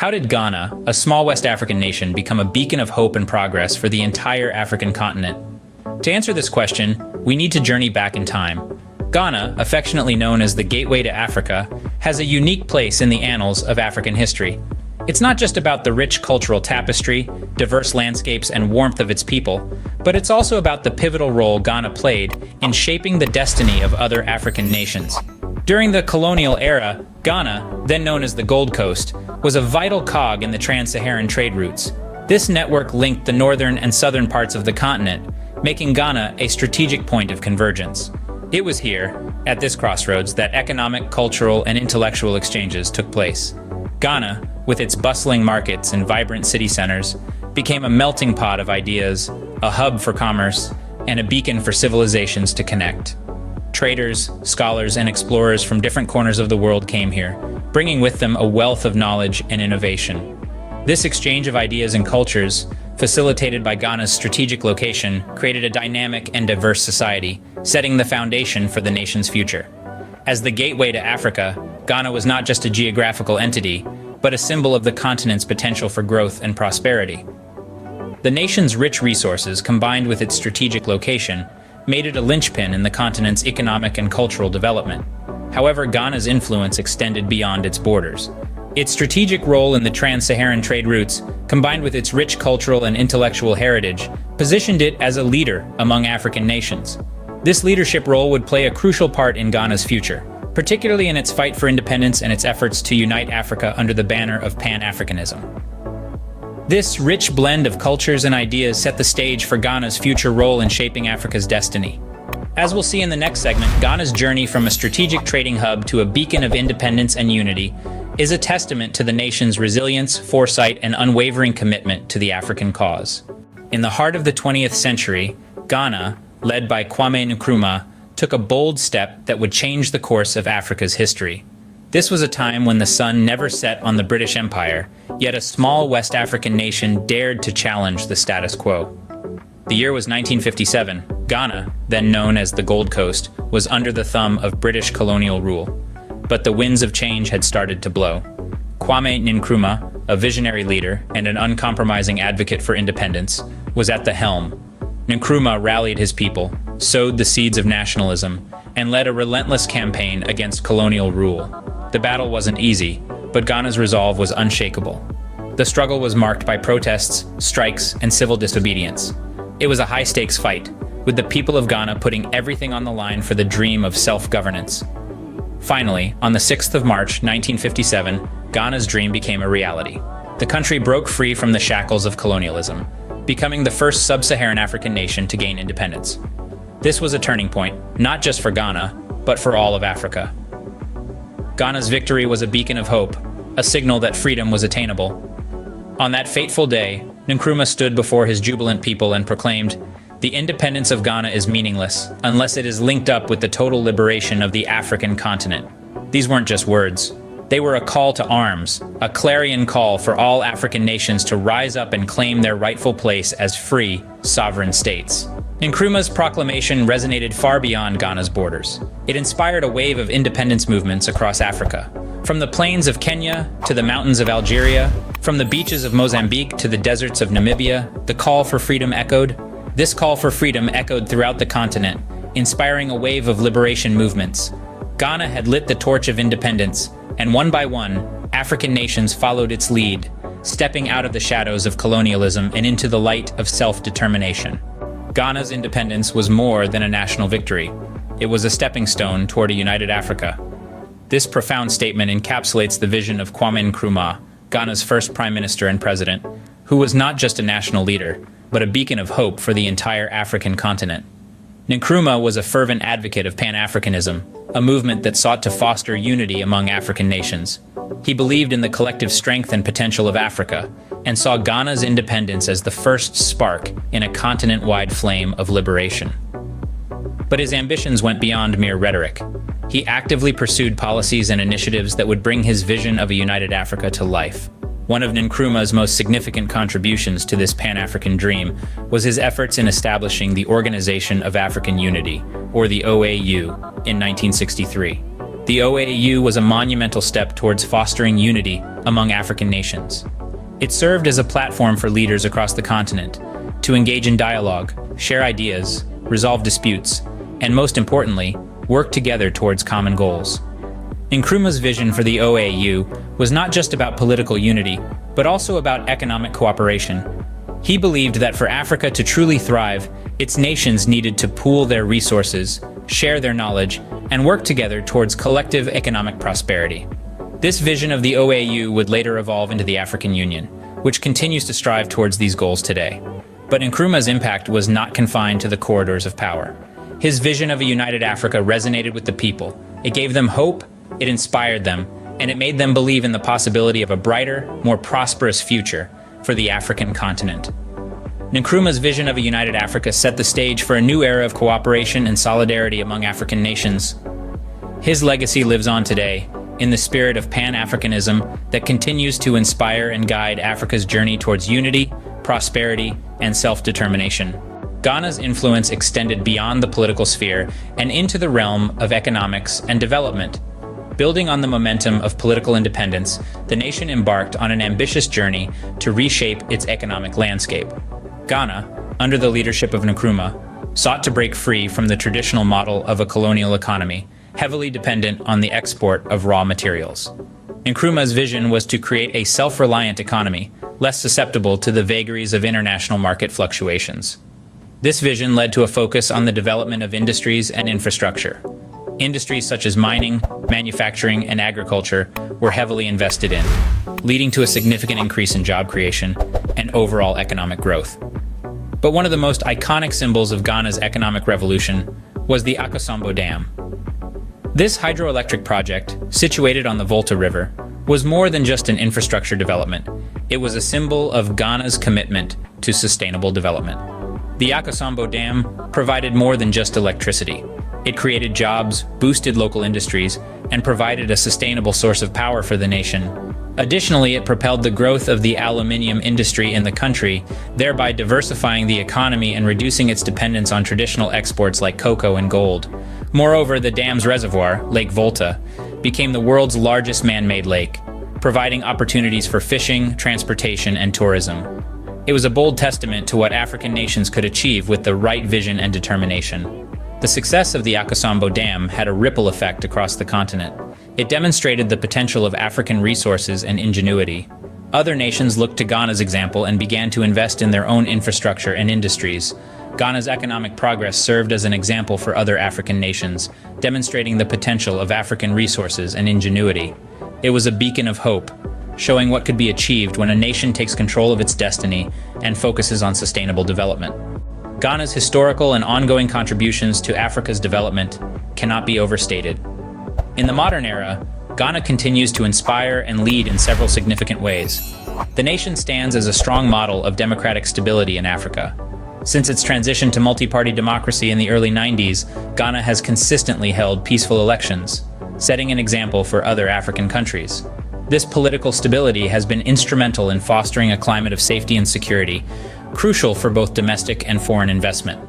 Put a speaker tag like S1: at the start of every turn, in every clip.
S1: How did Ghana, a small West African nation, become a beacon of hope and progress for the entire African continent? To answer this question, we need to journey back in time. Ghana, affectionately known as the Gateway to Africa, has a unique place in the annals of African history. It's not just about the rich cultural tapestry, diverse landscapes, and warmth of its people, but it's also about the pivotal role Ghana played in shaping the destiny of other African nations. During the colonial era, Ghana, then known as the Gold Coast, was a vital cog in the trans-Saharan trade routes. This network linked the northern and southern parts of the continent, making Ghana a strategic point of convergence. It was here, at this crossroads, that economic, cultural, and intellectual exchanges took place. Ghana, with its bustling markets and vibrant city centers, became a melting pot of ideas, a hub for commerce, and a beacon for civilizations to connect. Traders, scholars, and explorers from different corners of the world came here, bringing with them a wealth of knowledge and innovation. This exchange of ideas and cultures, facilitated by Ghana's strategic location, created a dynamic and diverse society, setting the foundation for the nation's future. As the gateway to Africa, Ghana was not just a geographical entity, but a symbol of the continent's potential for growth and prosperity. The nation's rich resources, combined with its strategic location, made it a linchpin in the continent's economic and cultural development. However, Ghana's influence extended beyond its borders. Its strategic role in the trans-Saharan trade routes, combined with its rich cultural and intellectual heritage, positioned it as a leader among African nations. This leadership role would play a crucial part in Ghana's future, particularly in its fight for independence and its efforts to unite Africa under the banner of Pan-Africanism. This rich blend of cultures and ideas set the stage for Ghana's future role in shaping Africa's destiny. As we'll see in the next segment, Ghana's journey from a strategic trading hub to a beacon of independence and unity is a testament to the nation's resilience, foresight, and unwavering commitment to the African cause. In the heart of the 20th century, Ghana, led by Kwame Nkrumah, took a bold step that would change the course of Africa's history. This was a time when the sun never set on the British Empire, yet a small West African nation dared to challenge the status quo. The year was 1957. Ghana, then known as the Gold Coast, was under the thumb of British colonial rule. But the winds of change had started to blow. Kwame Nkrumah, a visionary leader and an uncompromising advocate for independence, was at the helm. Nkrumah rallied his people, sowed the seeds of nationalism, and led a relentless campaign against colonial rule. The battle wasn't easy, but Ghana's resolve was unshakable. The struggle was marked by protests, strikes, and civil disobedience. It was a high-stakes fight, with the people of Ghana putting everything on the line for the dream of self-governance. Finally, on the 6th of March, 1957, Ghana's dream became a reality. The country broke free from the shackles of colonialism, becoming the first sub-Saharan African nation to gain independence. This was a turning point, not just for Ghana, but for all of Africa. Ghana's victory was a beacon of hope, a signal that freedom was attainable. On that fateful day, Nkrumah stood before his jubilant people and proclaimed, "The independence of Ghana is meaningless unless it is linked up with the total liberation of the African continent." These weren't just words. They were a call to arms, a clarion call for all African nations to rise up and claim their rightful place as free, sovereign states. Nkrumah's proclamation resonated far beyond Ghana's borders. It inspired a wave of independence movements across Africa. From the plains of Kenya to the mountains of Algeria, from the beaches of Mozambique to the deserts of Namibia, the call for freedom echoed. This call for freedom echoed throughout the continent, inspiring a wave of liberation movements. Ghana had lit the torch of independence, and one by one, African nations followed its lead, stepping out of the shadows of colonialism and into the light of self-determination. Ghana's independence was more than a national victory. It was a stepping stone toward a united Africa. This profound statement encapsulates the vision of Kwame Nkrumah, Ghana's first prime minister and president, who was not just a national leader, but a beacon of hope for the entire African continent. Nkrumah was a fervent advocate of Pan-Africanism, a movement that sought to foster unity among African nations. He believed in the collective strength and potential of Africa, and saw Ghana's independence as the first spark in a continent-wide flame of liberation. But his ambitions went beyond mere rhetoric. He actively pursued policies and initiatives that would bring his vision of a united Africa to life. One of Nkrumah's most significant contributions to this Pan-African dream was his efforts in establishing the Organization of African Unity, or the OAU, in 1963. The OAU was a monumental step towards fostering unity among African nations. It served as a platform for leaders across the continent to engage in dialogue, share ideas, resolve disputes, and most importantly, work together towards common goals. Nkrumah's vision for the OAU was not just about political unity, but also about economic cooperation. He believed that for Africa to truly thrive, its nations needed to pool their resources, share their knowledge, and work together towards collective economic prosperity. This vision of the OAU would later evolve into the African Union, which continues to strive towards these goals today. But Nkrumah's impact was not confined to the corridors of power. His vision of a united Africa resonated with the people. It gave them hope, it inspired them, and it made them believe in the possibility of a brighter, more prosperous future for the African continent. Nkrumah's vision of a united Africa set the stage for a new era of cooperation and solidarity among African nations. His legacy lives on today, in the spirit of Pan-Africanism that continues to inspire and guide Africa's journey towards unity, prosperity, and self-determination. Ghana's influence extended beyond the political sphere and into the realm of economics and development. Building on the momentum of political independence, the nation embarked on an ambitious journey to reshape its economic landscape. Ghana, under the leadership of Nkrumah, sought to break free from the traditional model of a colonial economy, heavily dependent on the export of raw materials. Nkrumah's vision was to create a self-reliant economy, less susceptible to the vagaries of international market fluctuations. This vision led to a focus on the development of industries and infrastructure. Industries such as mining, manufacturing, and agriculture were heavily invested in, leading to a significant increase in job creation and overall economic growth. But one of the most iconic symbols of Ghana's economic revolution was the Akosombo Dam. This hydroelectric project, situated on the Volta River, was more than just an infrastructure development. It was a symbol of Ghana's commitment to sustainable development. The Akosombo Dam provided more than just electricity. It created jobs, boosted local industries, and provided a sustainable source of power for the nation. Additionally, it propelled the growth of the aluminium industry in the country, thereby diversifying the economy and reducing its dependence on traditional exports like cocoa and gold. Moreover, the dam's reservoir, Lake Volta, became the world's largest man-made lake, providing opportunities for fishing, transportation, and tourism. It was a bold testament to what African nations could achieve with the right vision and determination. The success of the Akosombo Dam had a ripple effect across the continent. It demonstrated the potential of African resources and ingenuity. Other nations looked to Ghana's example and began to invest in their own infrastructure and industries. Ghana's economic progress served as an example for other African nations, demonstrating the potential of African resources and ingenuity. It was a beacon of hope, showing what could be achieved when a nation takes control of its destiny and focuses on sustainable development. Ghana's historical and ongoing contributions to Africa's development cannot be overstated. In the modern era, Ghana continues to inspire and lead in several significant ways. The nation stands as a strong model of democratic stability in Africa. Since its transition to multi-party democracy in the early 90s, Ghana has consistently held peaceful elections, setting an example for other African countries. This political stability has been instrumental in fostering a climate of safety and security, crucial for both domestic and foreign investment.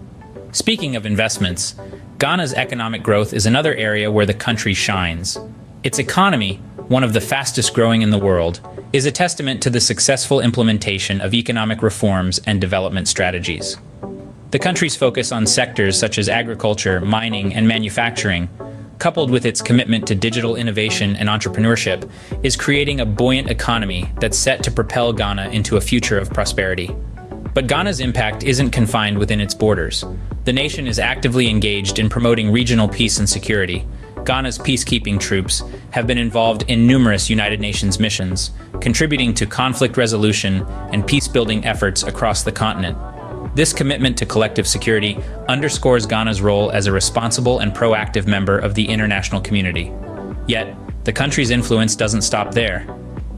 S1: Speaking of investments, Ghana's economic growth is another area where the country shines. Its economy, one of the fastest growing in the world, is a testament to the successful implementation of economic reforms and development strategies. The country's focus on sectors such as agriculture, mining, and manufacturing, coupled with its commitment to digital innovation and entrepreneurship, is creating a buoyant economy that's set to propel Ghana into a future of prosperity. But Ghana's impact isn't confined within its borders. The nation is actively engaged in promoting regional peace and security. Ghana's peacekeeping troops have been involved in numerous United Nations missions, contributing to conflict resolution and peace-building efforts across the continent. This commitment to collective security underscores Ghana's role as a responsible and proactive member of the international community. Yet, the country's influence doesn't stop there.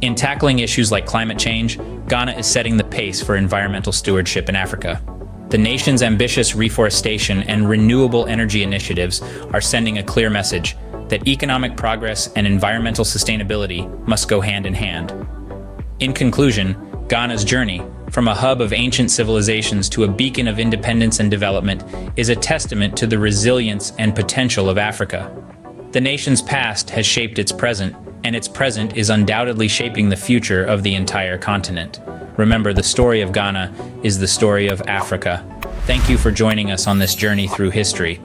S1: In tackling issues like climate change, Ghana is setting the pace for environmental stewardship in Africa. The nation's ambitious reforestation and renewable energy initiatives are sending a clear message that economic progress and environmental sustainability must go hand in hand. In conclusion, Ghana's journey, from a hub of ancient civilizations to a beacon of independence and development, is a testament to the resilience and potential of Africa. The nation's past has shaped its present, and its present is undoubtedly shaping the future of the entire continent. Remember, the story of Ghana is the story of Africa. Thank you for joining us on this journey through history.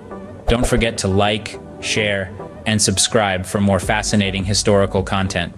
S1: Don't forget to like, share, and subscribe for more fascinating historical content.